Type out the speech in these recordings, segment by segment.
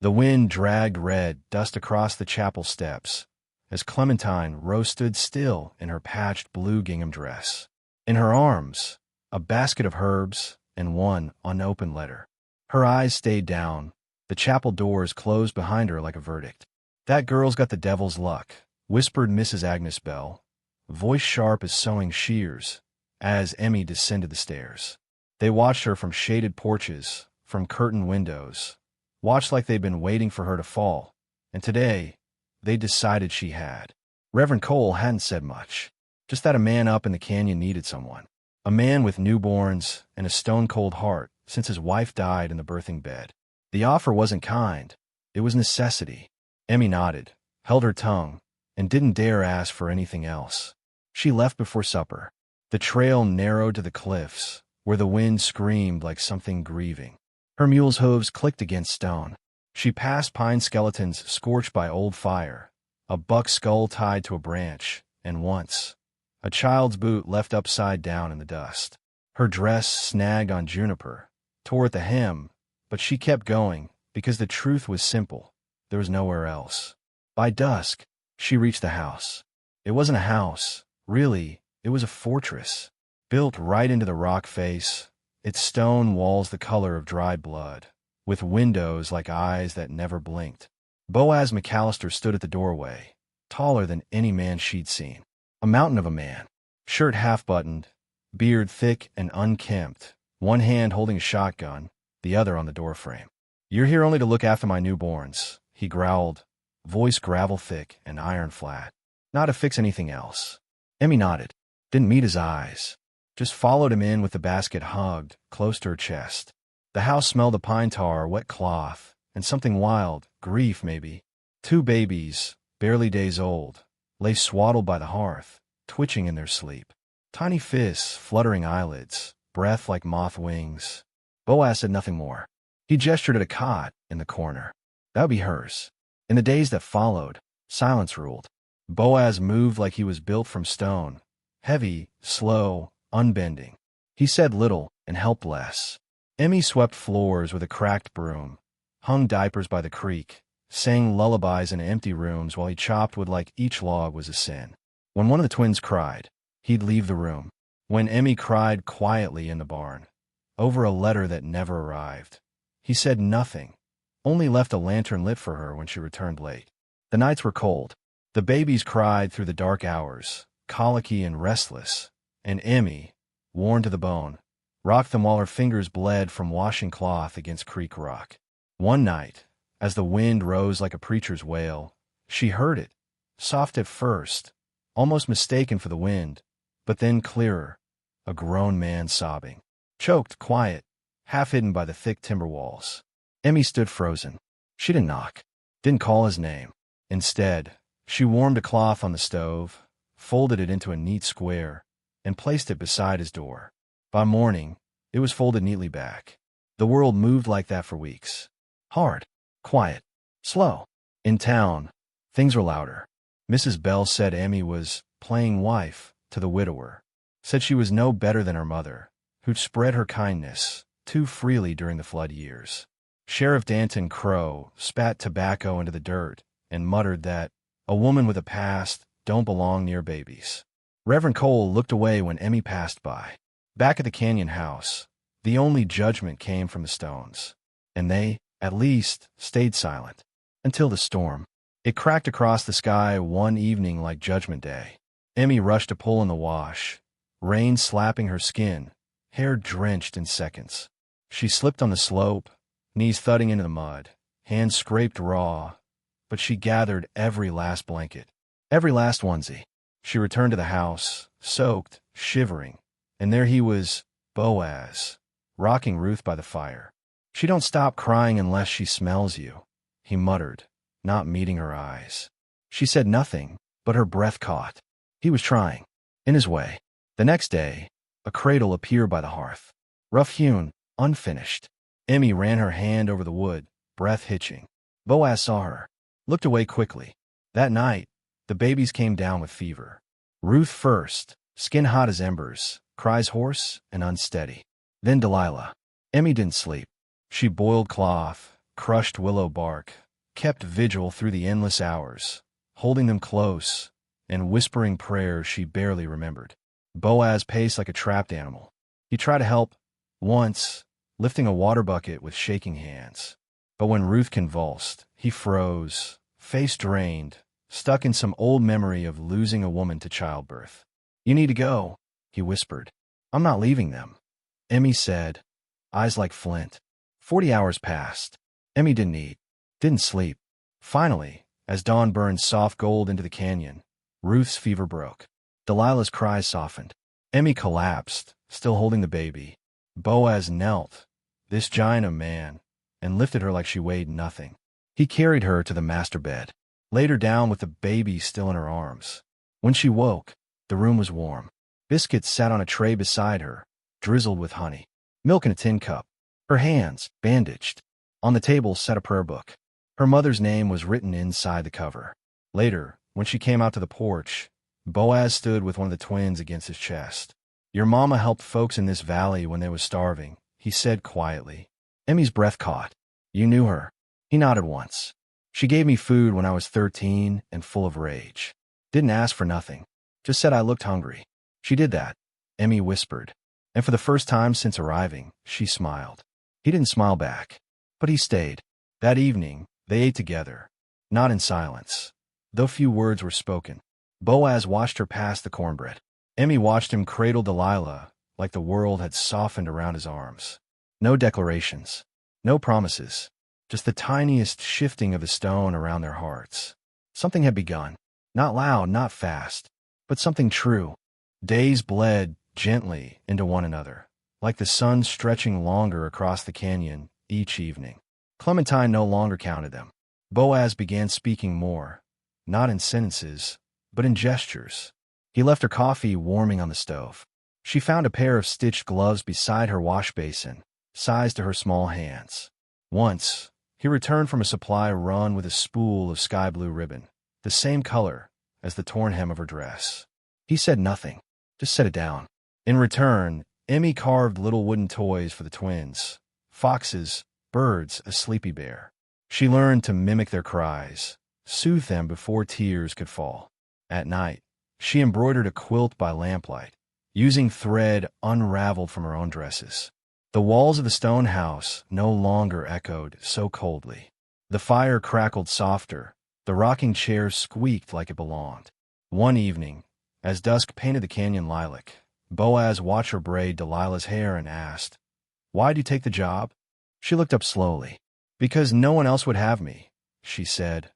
The wind dragged red dust across the chapel steps as Clementine Rose stood still in her patched blue gingham dress. In her arms, a basket of herbs and one unopened letter. Her eyes stayed down, the chapel doors closed behind her like a verdict. "That girl's got the devil's luck," whispered Mrs. Agnes Bell, voice sharp as sewing shears, as Emmy descended the stairs. They watched her from shaded porches, from curtained windows, watched like they'd been waiting for her to fall, and today, they decided she had. Reverend Cole hadn't said much, just that a man up in the canyon needed someone. A man with newborns and a stone-cold heart since his wife died in the birthing bed. The offer wasn't kind, it was necessity. Emmy nodded, held her tongue, and didn't dare ask for anything else. She left before supper. The trail narrowed to the cliffs, where the wind screamed like something grieving. Her mule's hooves clicked against stone. She passed pine skeletons scorched by old fire, a buck's skull tied to a branch, and once, a child's boot left upside down in the dust. Her dress snagged on juniper, tore at the hem, but she kept going because the truth was simple. There was nowhere else. By dusk, she reached the house. It wasn't a house, really, it was a fortress, built right into the rock face, its stone walls the color of dried blood, with windows like eyes that never blinked. Boaz McAllister stood at the doorway, taller than any man she'd seen. A mountain of a man, shirt half-buttoned, beard thick and unkempt, one hand holding a shotgun, the other on the doorframe. "You're here only to look after my newborns," he growled, voice gravel-thick and iron-flat. "Not to fix anything else." Emmy nodded, didn't meet his eyes, just followed him in with the basket hugged close to her chest. The house smelled of pine tar, wet cloth, and something wild, grief maybe. 2 babies, barely days old, lay swaddled by the hearth, twitching in their sleep. Tiny fists, fluttering eyelids, breath like moth wings. Boaz said nothing more. He gestured at a cot in the corner. That would be hers. In the days that followed, silence ruled. Boaz moved like he was built from stone, heavy, slow, unbending. He said little and helped less. Emmy swept floors with a cracked broom, hung diapers by the creek, sang lullabies in empty rooms while he chopped wood like each log was a sin. When one of the twins cried, he'd leave the room. When Emmy cried quietly in the barn, over a letter that never arrived, he said nothing, only left a lantern lit for her when she returned late. The nights were cold. The babies cried through the dark hours, colicky and restless, and Emmy, worn to the bone, rocked them while her fingers bled from washing cloth against creek rock. One night, as the wind rose like a preacher's wail, she heard it, soft at first, almost mistaken for the wind, but then clearer, a grown man sobbing. Choked, quiet, half hidden by the thick timber walls. Emmy stood frozen. She didn't knock, didn't call his name. Instead, she warmed a cloth on the stove, folded it into a neat square, and placed it beside his door. By morning, it was folded neatly back. The world moved like that for weeks. Hard, quiet, slow. In town, things were louder. Mrs. Bell said Emmy was playing wife to the widower, said she was no better than her mother, who'd spread her kindness too freely during the flood years. Sheriff Danton Crow spat tobacco into the dirt and muttered that a woman with a past don't belong near babies. Reverend Cole looked away when Emmy passed by. Back at the canyon house, the only judgment came from the stones, and they, at least, stayed silent. Until the storm. It cracked across the sky one evening like Judgment Day. Emmy rushed to pull in the wash, rain slapping her skin, hair drenched in seconds. She slipped on the slope, knees thudding into the mud, hands scraped raw, but she gathered every last blanket, every last onesie. She returned to the house, soaked, shivering, and there he was, Boaz, rocking Ruth by the fire. "She don't stop crying unless she smells you," he muttered, not meeting her eyes. She said nothing, but her breath caught. He was trying, in his way. The next day, a cradle appeared by the hearth, rough-hewn, unfinished. Emmy ran her hand over the wood, breath hitching. Boaz saw her, looked away quickly. That night, the babies came down with fever. Ruth first, skin hot as embers, cries hoarse and unsteady. Then Delilah. Emmy didn't sleep. She boiled cloth, crushed willow bark, kept vigil through the endless hours, holding them close and whispering prayers she barely remembered. Boaz paced like a trapped animal. He tried to help, once, lifting a water bucket with shaking hands. But when Ruth convulsed, he froze, face drained, stuck in some old memory of losing a woman to childbirth. "You need to go," he whispered. "I'm not leaving them," Emmy said, eyes like flint. 40 hours passed. Emmy didn't eat, didn't sleep. Finally, as dawn burned soft gold into the canyon, Ruth's fever broke. Delilah's cries softened. Emmy collapsed, still holding the baby. Boaz knelt, this giant of man, and lifted her like she weighed nothing. He carried her to the master bed, laid her down with the baby still in her arms. When she woke, the room was warm. Biscuits sat on a tray beside her, drizzled with honey. Milk in a tin cup. Her hands, bandaged. On the table sat a prayer book. Her mother's name was written inside the cover. Later, when she came out to the porch, Boaz stood with one of the twins against his chest. "Your mama helped folks in this valley when they was starving," he said quietly. Emmy's breath caught. "You knew her." He nodded once. "She gave me food when I was 13 and full of rage. Didn't ask for nothing. Just said I looked hungry. She did that," Emmy whispered. And for the first time since arriving, she smiled. He didn't smile back, but he stayed. That evening, they ate together, not in silence, though few words were spoken. Boaz watched her pass the cornbread. Emmy watched him cradle Delilah like the world had softened around his arms. No declarations, no promises, just the tiniest shifting of the stone around their hearts. Something had begun, not loud, not fast, but something true. Days bled gently into one another, like the sun stretching longer across the canyon each evening. Clementine no longer counted them. Boaz began speaking more, not in sentences, but in gestures. He left her coffee warming on the stove. She found a pair of stitched gloves beside her wash basin, sized to her small hands. Once, he returned from a supply run with a spool of sky blue ribbon, the same color as the torn hem of her dress. He said nothing, just set it down. In return, Emmy carved little wooden toys for the twins, foxes, birds, a sleepy bear. She learned to mimic their cries, soothe them before tears could fall. At night, she embroidered a quilt by lamplight, using thread unraveled from her own dresses. The walls of the stone house no longer echoed so coldly. The fire crackled softer, the rocking chair squeaked like it belonged. One evening, as dusk painted the canyon lilac, Boaz watched her braid Delilah's hair and asked, "Why'd you take the job?" She looked up slowly. "Because no one else would have me," she said,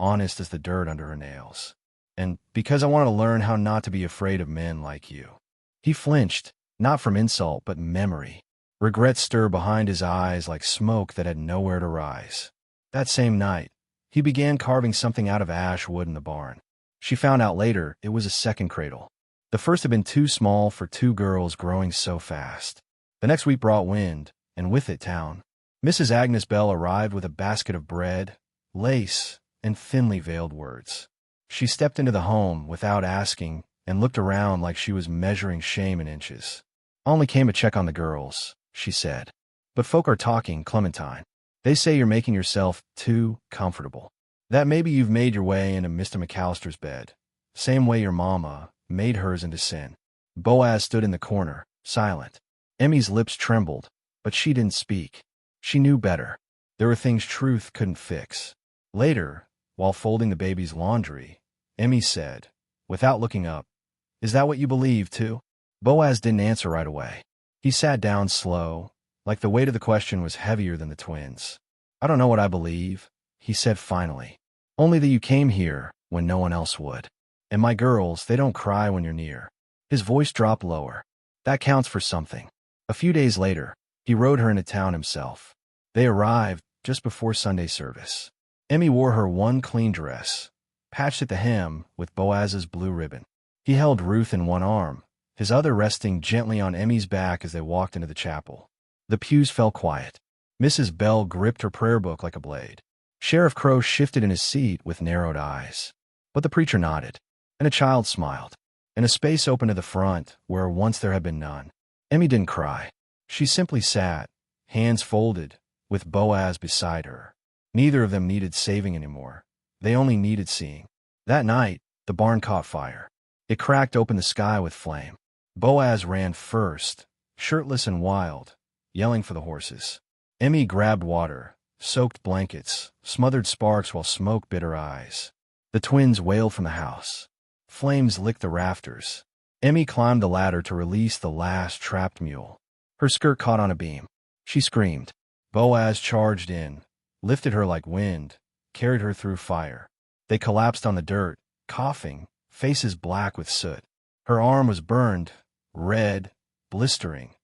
honest as the dirt under her nails. "And because I wanted to learn how not to be afraid of men like you." He flinched, not from insult, but memory. Regret stirred behind his eyes like smoke that had nowhere to rise. That same night, he began carving something out of ash wood in the barn. She found out later it was a second cradle. The first had been too small for two girls growing so fast. The next week brought wind, and with it town. Mrs. Agnes Bell arrived with a basket of bread, lace, and thinly veiled words. She stepped into the home without asking and looked around like she was measuring shame in inches. "I only came to check on the girls," she said. "But folk are talking, Clementine. They say you're making yourself too comfortable. That maybe you've made your way into Mr. McAllister's bed, same way your mama made hers into sin." Boaz stood in the corner, silent. Emmy's lips trembled, but she didn't speak. She knew better. There were things truth couldn't fix. Later, while folding the baby's laundry, Emmy said, without looking up, "Is that what you believe, too?" Boaz didn't answer right away. He sat down slow, like the weight of the question was heavier than the twins. "I don't know what I believe," he said finally. "Only that you came here when no one else would. And my girls, they don't cry when you're near." His voice dropped lower. "That counts for something." A few days later, he rode her into town himself. They arrived just before Sunday service. Emmy wore her one clean dress, patched at the hem with Boaz's blue ribbon. He held Ruth in one arm, his other resting gently on Emmy's back as they walked into the chapel. The pews fell quiet. Mrs. Bell gripped her prayer book like a blade. Sheriff Crow shifted in his seat with narrowed eyes. But the preacher nodded, and a child smiled, and a space opened to the front where once there had been none. Emmy didn't cry. She simply sat, hands folded, with Boaz beside her. Neither of them needed saving anymore. They only needed seeing. That night, the barn caught fire. It cracked open the sky with flame. Boaz ran first, shirtless and wild, yelling for the horses. Emmy grabbed water, soaked blankets, smothered sparks while smoke bit her eyes. The twins wailed from the house. Flames licked the rafters. Emmy climbed the ladder to release the last trapped mule. Her skirt caught on a beam. She screamed. Boaz charged in, lifted her like wind, carried her through fire. They collapsed on the dirt, coughing, faces black with soot. Her arm was burned, red, blistering,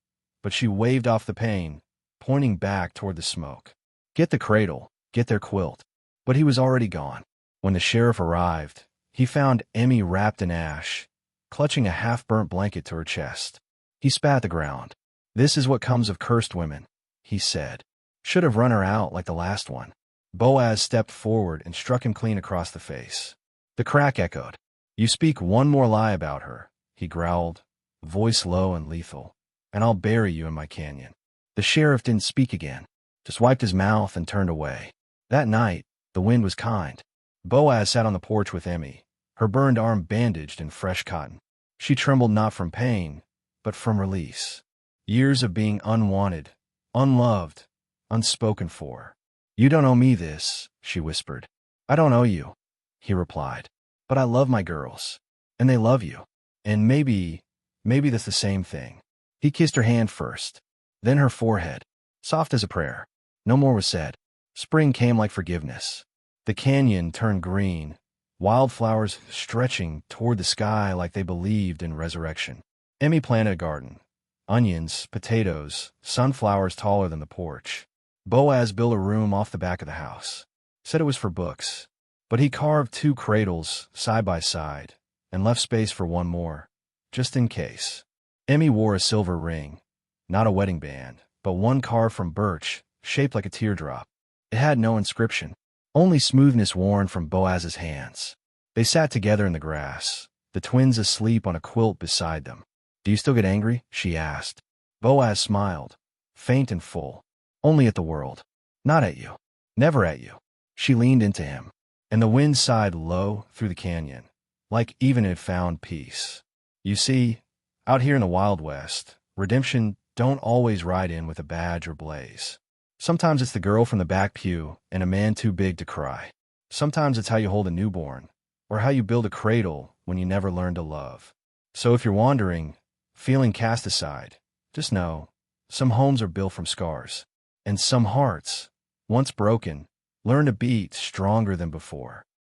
but she waved off the pain, pointing back toward the smoke. Get the cradle, get their quilt. But he was already gone. When the sheriff arrived, he found Emmy wrapped in ash, clutching a half-burnt blanket to her chest. He spat the ground. This is what comes of cursed women, he said. Should have run her out like the last one. Boaz stepped forward and struck him clean across the face. The crack echoed. You speak one more lie about her, he growled, voice low and lethal, and I'll bury you in my canyon. The sheriff didn't speak again, just wiped his mouth and turned away. That night, the wind was kind. Boaz sat on the porch with Emmy, her burned arm bandaged in fresh cotton. She trembled not from pain, but from release. Years of being unwanted, unloved, unspoken for. You don't owe me this, she whispered. I don't owe you, he replied. But I love my girls, and they love you. And maybe that's the same thing. He kissed her hand first, then her forehead, soft as a prayer. No more was said. Spring came like forgiveness. The canyon turned green, wildflowers stretching toward the sky like they believed in resurrection. Emmy planted a garden. Onions, potatoes, sunflowers taller than the porch. Boaz built a room off the back of the house. Said it was for books. But he carved 2 cradles, side by side, and left space for one more, just in case. Emmy wore a silver ring, not a wedding band, but one carved from birch, shaped like a teardrop. It had no inscription, only smoothness worn from Boaz's hands. They sat together in the grass, the twins asleep on a quilt beside them. Do you still get angry? She asked. Boaz smiled, faint and full. Only at the world. Not at you. Never at you. She leaned into him, and the wind sighed low through the canyon, like even it had found peace. You see, out here in the Wild West, redemption don't always ride in with a badge or blaze. Sometimes it's the girl from the back pew and a man too big to cry. Sometimes it's how you hold a newborn, or how you build a cradle when you never learned to love. So if you're wandering, feeling cast aside, just know, some homes are built from scars, and some hearts, once broken, learn to beat stronger than before.